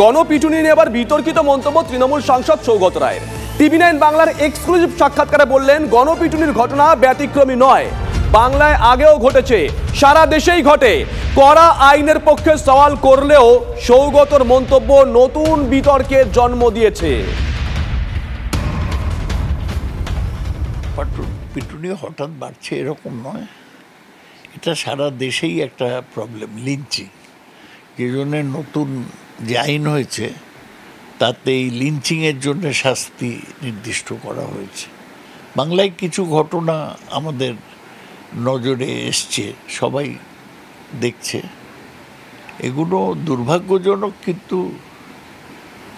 গণপিটুনি নিয়ে এবার বিতর্কিত মন্তব্য তৃণমূল সাংসদ সৌগত রায়ের। টিভি9 বাংলার এক্সক্লুসিভ সাক্ষাৎকারে বললেন, গণপিটুনির ঘটনা ব্যতিক্রমী নয়, বাংলায় আগেও ঘটেছে, সারা দেশেই ঘটে। কড়া আইনের পক্ষে সওয়াল করলেও সৌগতর মন্তব্য নতুন বিতর্কের জন্ম দিয়েছে। পিটুনি হঠাৎ বাড়ছে এরকম নয়, এটা সারা দেশেই একটা প্রবলেম, লিঞ্চিং। যে জন্য নতুন যে আইন হয়েছে তাতে এই লিঞ্চিংয়ের জন্য শাস্তি নির্দিষ্ট করা হয়েছে। বাংলায় কিছু ঘটনা আমাদের নজরে এসছে, সবাই দেখছে। এগুলো দুর্ভাগ্যজনক, কিন্তু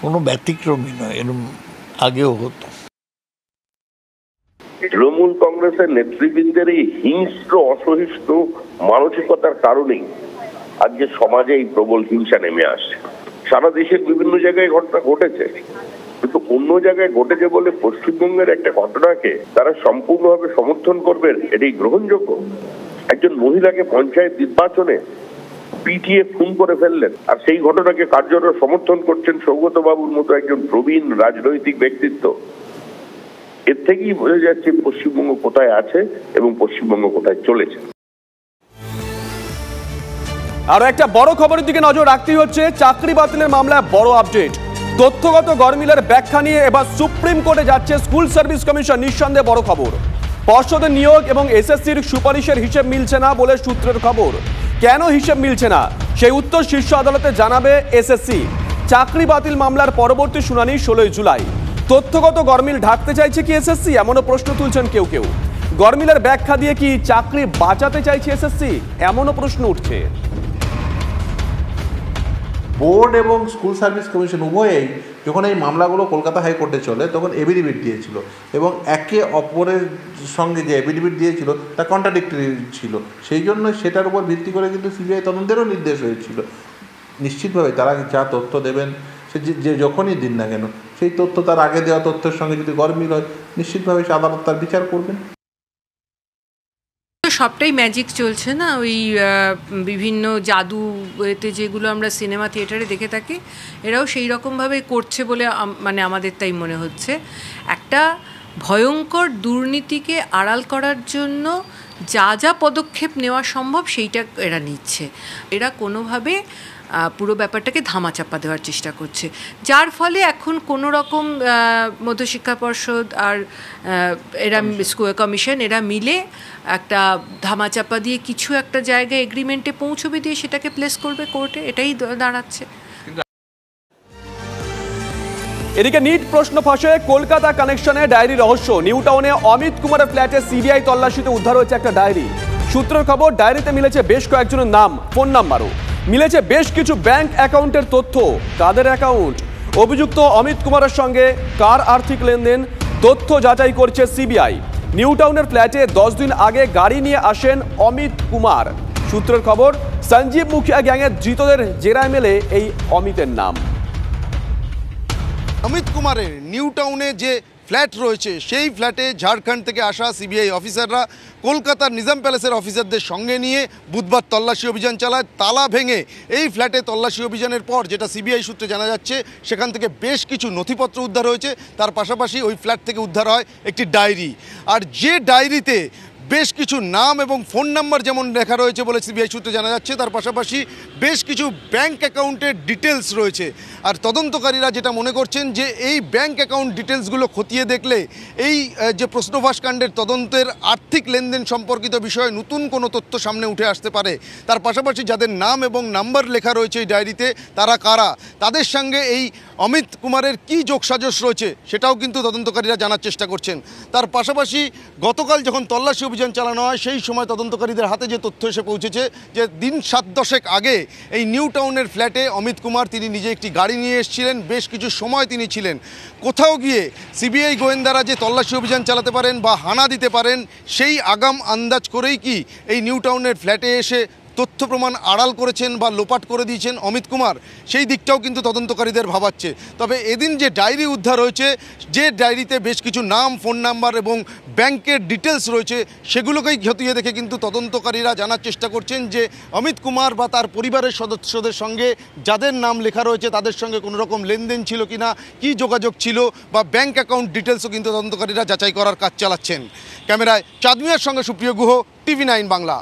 কোনো ব্যতিক্রমী নয়, এরকম আগেও হতো। তৃণমূল কংগ্রেসের নেতৃবৃন্দের এই হিংস্র অসহিষ্ণু মানসিকতার কারণেই আজকে সমাজে এই প্রবল হিংসা নেমে আসে। সারা দেশের বিভিন্ন জায়গায় ঘটনা ঘটেছে, কিন্তু অন্য জায়গায় ঘটেছে বলে পশ্চিমবঙ্গের একটা ঘটনাকে তারা সম্পূর্ণভাবে সমর্থন করবেন, এটাই গ্রহণযোগ্য? একজন মহিলাকে পঞ্চায়েত নির্বাচনে পিটিয়ে খুন করে ফেললেন, আর সেই ঘটনাকে কার্যত সমর্থন করছেন সৌগত বাবুর মতো একজন প্রবীণ রাজনৈতিক ব্যক্তিত্ব। এর থেকেই বোঝা যাচ্ছে পশ্চিমবঙ্গ কোথায় আছে এবং পশ্চিমবঙ্গ কোথায় চলেছে। আরো একটা বড় খবরের দিকে নজর রাখতেই হচ্ছে, চাকরি বাতিলের মামলায় বড় আপডেট। তথ্যগত গরমিলের ব্যাখ্যা নিয়ে এবার সুপ্রিম কোর্টে যাচ্ছে স্কুল সার্ভিস কমিশন। নিঃসন্দেহে বড় খবর, পর্ষদের নিয়োগ এবং এসএসসির সুপারিশের হিসেব মিলছে না বলে সূত্রের খবর। কেন হিসেব মিলছে না সেই উত্তর শীর্ষ আদালতে জানাবে এসএসসি। চাকরি বাতিল মামলার পরবর্তী শুনানি 16 জুলাই। তথ্যগত গরমিল ঢাকতে চাইছে কি এসএসসি, এমনও প্রশ্ন তুলছেন কেউ কেউ। গরমিলের ব্যাখ্যা দিয়ে কি চাকরি বাঁচাতে চাইছে এসএসসি, এমনও প্রশ্ন উঠছে। বোর্ড এবং স্কুল সার্ভিস কমিশন উভয়েই যখন এই মামলাগুলো কলকাতা হাইকোর্টে চলে তখন এফিডেভিট দিয়েছিল, এবং একে অপরের সঙ্গে যে এফিডেভিট দিয়েছিল তা কন্ট্রাডিক্টরি ছিল। সেই জন্য সেটার উপর ভিত্তি করে কিন্তু সিবিআই তদন্তেরও নির্দেশ হয়েছিল। নিশ্চিতভাবে তারা যা তথ্য দেবেন, সে যে যখনই দিন না কেন, সেই তথ্য তার আগে দেওয়া তথ্যের সঙ্গে যদি গরমিল হয়, নিশ্চিতভাবে সে আদালত তার বিচার করবেন। সবটাই ম্যাজিক চলছে না, ওই বিভিন্ন জাদু এতে যেগুলো আমরা সিনেমা থিয়েটারে দেখে থাকি, এরাও সেই রকমভাবে করছে বলে মানে আমাদের তাই মনে হচ্ছে। একটা ভয়ঙ্কর দুর্নীতিকে আড়াল করার জন্য যা যা পদক্ষেপ নেওয়া সম্ভব সেইটা এরা নিচ্ছে। এরা কোনোভাবে পুরো ব্যাপারটাকে ধামাচাপা দেওয়ার চেষ্টা করছে, যার ফলে এখন কোনো রকম মধ্যশিক্ষা পর্ষদ আর এরা কমিশন এরা মিলে একটা ধামাচাপা দিয়ে কিছু একটা জায়গায় এগ্রিমেন্টে পৌঁছবে, দিয়ে সেটাকে প্লেস করবে কোর্টে, এটাই দাঁড়াচ্ছে। এদিকে নিট প্রশ্ন ফাঁসে কলকাতা কানেকশনে ডায়েরি রহস্য। নিউ টাউনে অমিত কুমারের ফ্ল্যাটে সিবিআই তল্লাশিতে উদ্ধার হয়েছে একটা ডায়েরি। সূত্রের খবর, ডায়েরিতে মিলেছে বেশ কয়েকজনের নাম, ফোন নাম্বারও মিলেছে, বেশ কিছু ব্যাংক অ্যাকাউন্টের তথ্য। কাদের অ্যাকাউন্ট? অভিযুক্ত অমিত কুমারের সঙ্গে কার আর্থিক লেনদেন, তথ্য যাচাই করছে সিবিআই। নিউ টাউনের ফ্ল্যাটে 10 দিন আগে গাড়ি নিয়ে আসেন অমিত কুমার। সূত্রের খবর, সঞ্জীব মুখিয়া গ্যাংয়ের ধৃতদের জেরায় মেলে এই অমিতের নাম। অমিত কুমারের নিউ টাউনে যে ফ্ল্যাট রয়েছে, সেই ফ্ল্যাটে ঝাড়খণ্ড থেকে আসা সিবিআই অফিসাররা কলকাতার নিজাম প্যালেসের অফিসারদের সঙ্গে নিয়ে বুধবার তল্লাশি অভিযান চালায়। তালা ভেঙে এই ফ্ল্যাটে তল্লাশি অভিযানের পর যেটা সিবিআই সূত্রে জানা যাচ্ছে, সেখান থেকে বেশ কিছু নথিপত্র উদ্ধার হয়েছে। তার পাশাপাশি ওই ফ্ল্যাট থেকে উদ্ধার হয় একটি ডায়েরি, আর যে ডায়েরিতে বেশ কিছু নাম এবং ফোন নাম্বার যেমন লেখা রয়েছে বলে সিবিআই সূত্রে জানা যাচ্ছে, তার পাশাপাশি বেশ কিছু ব্যাংক অ্যাকাউন্টের ডিটেলস রয়েছে। আর তদন্তকারীরা যেটা মনে করছেন যে এই ব্যাংক অ্যাকাউন্ট ডিটেলসগুলো খতিয়ে দেখলে এই যে প্রশ্নভাস কাণ্ডের তদন্তের আর্থিক লেনদেন সম্পর্কিত বিষয়ে নতুন কোনো তথ্য সামনে উঠে আসতে পারে। তার পাশাপাশি যাদের নাম এবং নাম্বার লেখা রয়েছে এই ডায়েরিতে, তারা কারা, তাদের সঙ্গে এই অমিত কুমারের কী যোগসাজশ রয়েছে সেটাও কিন্তু তদন্তকারীরা জানার চেষ্টা করছেন। তার পাশাপাশি গতকাল যখন তল্লাশি অভিযান চালানো হয়, সেই সময় তদন্তকারীদের হাতে যে তথ্য এসে পৌঁছেছে যে দিন 7-10 আগে এই নিউ টাউনের ফ্ল্যাটে অমিত কুমার তিনি নিজে একটি গাড়ি নিয়ে এসেছিলেন, বেশ কিছু সময় তিনি ছিলেন। কোথাও গিয়ে সিবিআই গোয়েন্দারা যে তল্লাশি অভিযান চালাতে পারেন বা হানা দিতে পারেন, সেই আগাম আন্দাজ করেই কি এই নিউ টাউনের ফ্ল্যাটে এসে তথ্য প্রমাণ আড়াল করেছেন বা লোপাট করে দিয়েছেন অমিত কুমার, সেই দিকটাও কিন্তু তদন্তকারীদের ভাবাচ্ছে। তবে এদিন যে ডায়েরি উদ্ধার হয়েছে, যে ডায়েরিতে বেশ কিছু নাম, ফোন নাম্বার এবং ব্যাংকের ডিটেলস রয়েছে, সেগুলোকেই খতিয়ে দেখে কিন্তু তদন্তকারীরা জানার চেষ্টা করছেন যে অমিত কুমার বা তার পরিবারের সদস্যদের সঙ্গে যাদের নাম লেখা রয়েছে তাদের সঙ্গে কোনো রকম লেনদেন ছিল কিনা, কি যোগাযোগ ছিল, বা ব্যাংক অ্যাকাউন্ট ডিটেলসও কিন্তু তদন্তকারীরা যাচাই করার কাজ চালাচ্ছেন। ক্যামেরায় চাঁদমিয়ার সঙ্গে সুপ্রিয় গুহ, TV9 বাংলা।